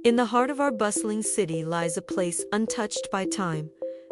In the heart of our bustling city lies a place untouched by time.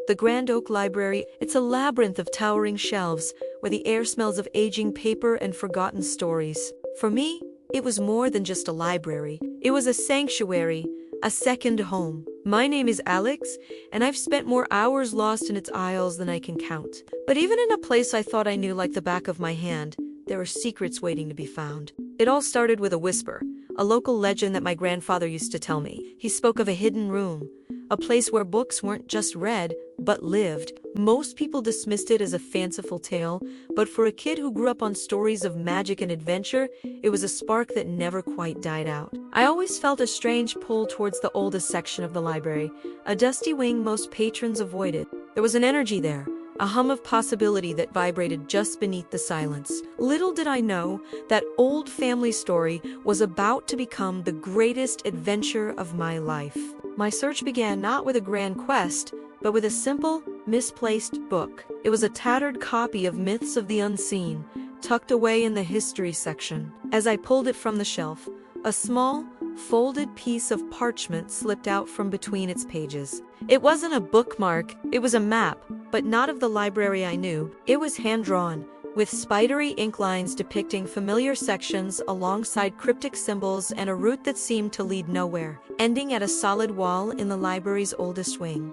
The Grand Oak Library. It's a labyrinth of towering shelves where the air smells of aging paper and forgotten stories. For me, it was more than just a library. It was a sanctuary, a second home. My name is Alex, and I've spent more hours lost in its aisles than I can count. But even in a place I thought I knew like the back of my hand, there are secrets waiting to be found. It all started with a whisper, a local legend that my grandfather used to tell me. He spoke of a hidden room, a place where books weren't just read, but lived. Most people dismissed it as a fanciful tale, but for a kid who grew up on stories of magic and adventure, it was a spark that never quite died out. I always felt a strange pull towards the oldest section of the library, a dusty wing most patrons avoided. There was an energy there, a hum of possibility that vibrated just beneath the silence. Little did I know that old family story was about to become the greatest adventure of my life. My search began not with a grand quest, but with a simple, misplaced book. It was a tattered copy of Myths of the Unseen, tucked away in the history section. As I pulled it from the shelf, a small, folded piece of parchment slipped out from between its pages. It wasn't a bookmark, it was a map, but not of the library I knew. It was hand-drawn, with spidery ink lines depicting familiar sections alongside cryptic symbols and a route that seemed to lead nowhere, ending at a solid wall in the library's oldest wing.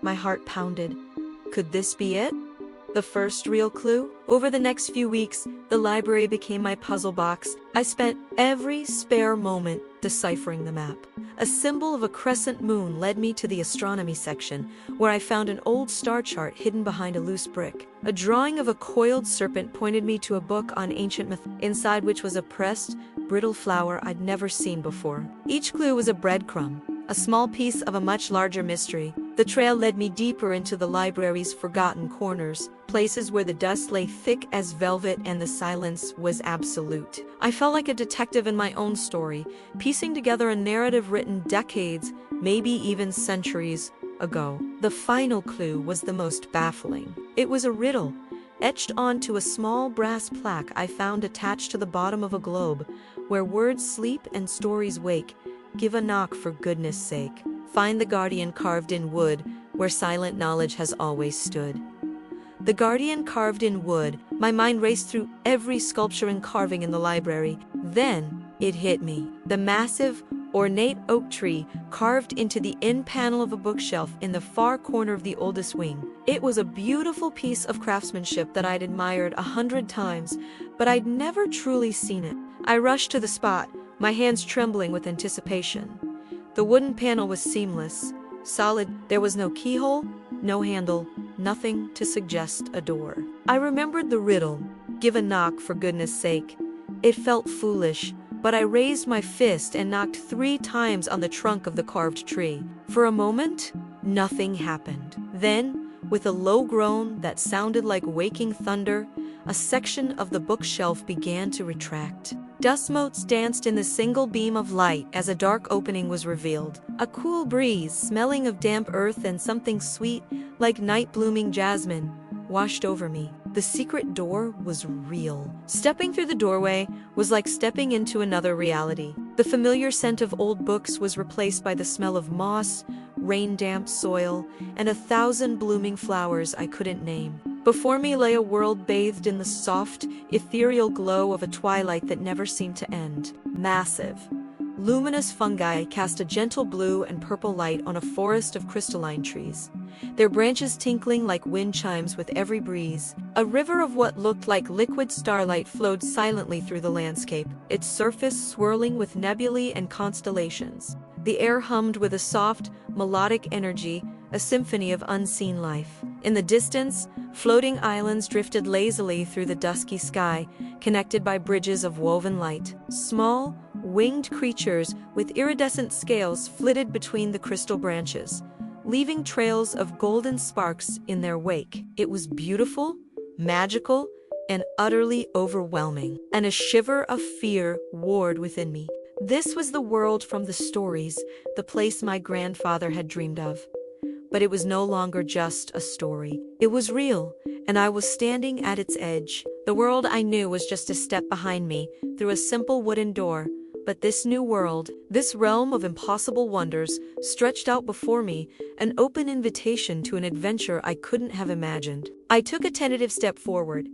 My heart pounded. Could this be it? The first real clue? Over the next few weeks, the library became my puzzle box. I spent every spare moment deciphering the map. A symbol of a crescent moon led me to the astronomy section, where I found an old star chart hidden behind a loose brick. A drawing of a coiled serpent pointed me to a book on ancient myth, inside which was a pressed, brittle flower I'd never seen before. Each clue was a breadcrumb, a small piece of a much larger mystery. The trail led me deeper into the library's forgotten corners, places where the dust lay thick as velvet and the silence was absolute. I felt like a detective in my own story, piecing together a narrative written decades, maybe even centuries ago. The final clue was the most baffling. It was a riddle, etched onto a small brass plaque I found attached to the bottom of a globe, where words sleep and stories wake. Give a knock for goodness sake. Find the guardian carved in wood, where silent knowledge has always stood. The guardian carved in wood. My mind raced through every sculpture and carving in the library. Then it hit me. The massive, ornate oak tree carved into the end panel of a bookshelf in the far corner of the oldest wing. It was a beautiful piece of craftsmanship that I'd admired 100 times, but I'd never truly seen it. I rushed to the spot, my hands trembling with anticipation. The wooden panel was seamless, solid. There was no keyhole, no handle, nothing to suggest a door. I remembered the riddle, give a knock for goodness sake. It felt foolish, but I raised my fist and knocked 3 times on the trunk of the carved tree. For a moment, nothing happened. Then, with a low groan that sounded like waking thunder, a section of the bookshelf began to retract. Dust motes danced in the single beam of light as a dark opening was revealed. A cool breeze, smelling of damp earth and something sweet, like night-blooming jasmine, washed over me. The secret door was real. Stepping through the doorway was like stepping into another reality. The familiar scent of old books was replaced by the smell of moss, rain-damp soil, and 1,000 blooming flowers I couldn't name. Before me lay a world bathed in the soft, ethereal glow of a twilight that never seemed to end. Massive, luminous fungi cast a gentle blue and purple light on a forest of crystalline trees, their branches tinkling like wind chimes with every breeze. A river of what looked like liquid starlight flowed silently through the landscape, its surface swirling with nebulae and constellations. The air hummed with a soft, melodic energy, a symphony of unseen life. In the distance, floating islands drifted lazily through the dusky sky, connected by bridges of woven light. Small, winged creatures with iridescent scales flitted between the crystal branches, leaving trails of golden sparks in their wake. It was beautiful, magical, and utterly overwhelming, and a shiver of fear warred within me. This was the world from the stories, the place my grandfather had dreamed of. But it was no longer just a story. It was real, and I was standing at its edge. The world I knew was just a step behind me, through a simple wooden door, But this new world, this realm of impossible wonders, stretched out before me, an open invitation to an adventure I couldn't have imagined. I took a tentative step forward,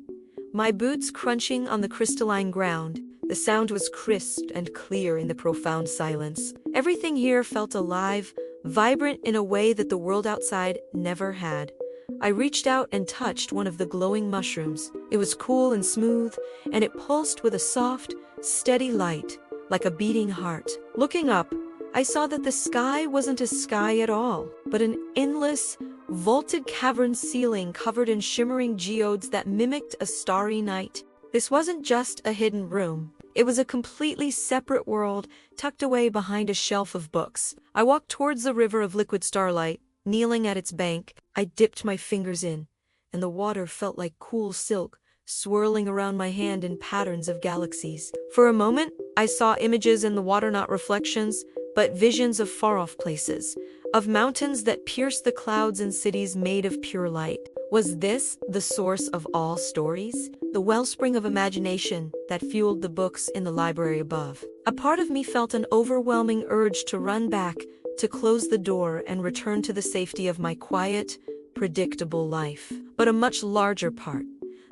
my boots crunching on the crystalline ground. The sound was crisp and clear in the profound silence. Everything here felt alive, vibrant in a way that the world outside never had. I reached out and touched one of the glowing mushrooms. It was cool and smooth, and it pulsed with a soft, steady light, like a beating heart. Looking up, I saw that the sky wasn't a sky at all, but an endless, vaulted cavern ceiling covered in shimmering geodes that mimicked a starry night. This wasn't just a hidden room. It was a completely separate world, tucked away behind a shelf of books. I walked towards the river of liquid starlight. Kneeling at its bank, I dipped my fingers in, and the water felt like cool silk, swirling around my hand in patterns of galaxies. For a moment, I saw images in the water, not reflections, but visions of far-off places, of mountains that pierced the clouds and cities made of pure light. Was this the source of all stories? The wellspring of imagination that fueled the books in the library above? A part of me felt an overwhelming urge to run back, to close the door and return to the safety of my quiet, predictable life. But a much larger part,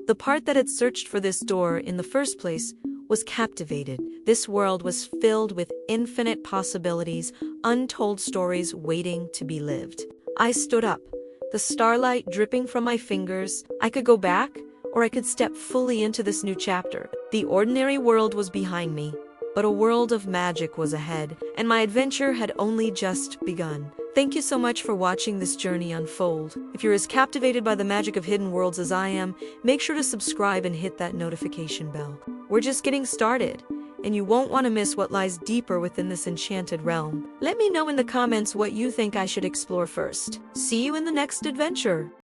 the part that had searched for this door in the first place, was captivated. This world was filled with infinite possibilities, untold stories waiting to be lived. I stood up, the starlight dripping from my fingers. I could go back, or I could step fully into this new chapter. The ordinary world was behind me, but a world of magic was ahead, and my adventure had only just begun. Thank you so much for watching this journey unfold. If you're as captivated by the magic of hidden worlds as I am, make sure to subscribe and hit that notification bell. We're just getting started, and you won't want to miss what lies deeper within this enchanted realm. Let me know in the comments what you think I should explore first. See you in the next adventure!